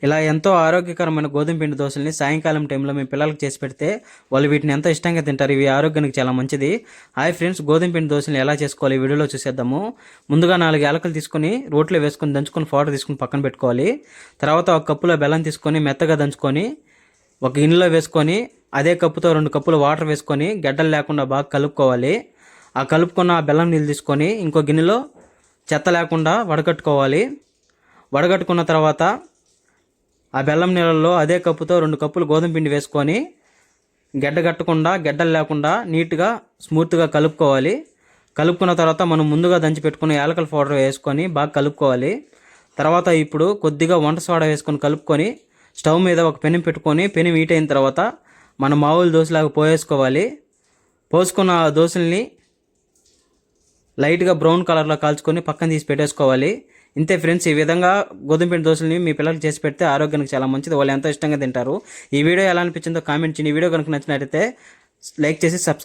ఇలా ఎంతో ఆరోగ్యకరమైన గోధుమ పిండి దోశల్ని సాయంకాలం టైంలో మీ పిల్లలకి చేసి పెడితే వాళ్ళు వీటిని ఎంతో ఇష్టంగా తింటారు. ఇవి ఆరోగ్యానికి చాలా మంచిది. హాయ్ ఫ్రెండ్స్, గోధుమ పిండి దోశల్ని ఎలా చేసుకోవాలి ఈ వీడియోలో చూసేద్దాము. ముందుగా 4 యాలకులు తీసుకొని రోట్లో వేసుకొని దంచుకొని పౌడర్ తీసుకొని పక్కన పెట్టుకోవాలి. తర్వాత ఒక కప్పులో బెల్లం తీసుకొని మెత్తగా దంచుకొని ఒక గిన్నెలో వేసుకొని అదే కప్పుతో 2 కప్పులు వాటర్ వేసుకొని గడ్డలు లేకుండా బాగా కలుపుకోవాలి. ఆ కలుపుకున్న ఆ బెల్లం నీళ్ళు తీసుకొని ఇంకో గిన్నెలో చెత్త లేకుండా వడగట్టుకోవాలి. వడగట్టుకున్న తర్వాత ఆ బెల్లం నీళ్ళల్లో అదే కప్పుతో 2 కప్పులు గోధుమ పిండి వేసుకొని గడ్డగట్టకుండా గడ్డలు లేకుండా నీట్గా స్మూత్గా కలుపుకోవాలి. కలుపుకున్న తర్వాత మనం ముందుగా దంచి పెట్టుకున్న యాలకుల పౌడర్ వేసుకొని బాగా కలుపుకోవాలి. తర్వాత ఇప్పుడు కొద్దిగా వంట సోడా వేసుకొని కలుపుకొని స్టవ్ మీద ఒక పెనం పెట్టుకొని పెనం హీట్ అయిన తర్వాత మనం మామూలు దోశలాగా పోసేసుకోవాలి. పోసుకున్న ఆ దోశల్ని లైట్గా బ్రౌన్ కలర్లో కాల్చుకొని పక్కన తీసి పెట్టేసుకోవాలి. ఇంతే ఫ్రెండ్స్, ఈ విధంగా గోధుమ పిండి దోశల్ని మీ పిల్లలకి చేసి పెడితే ఆరోగ్యానికి చాలా మంచిది. వాళ్ళు ఎంతో ఇష్టంగా తింటారు. ఈ వీడియో ఎలా అనిపించిందో కామెంట్ చేయండి. ఈ వీడియో కనుక నచ్చినట్లయితే లైక్ చేసి సబ్స్క్రైబ్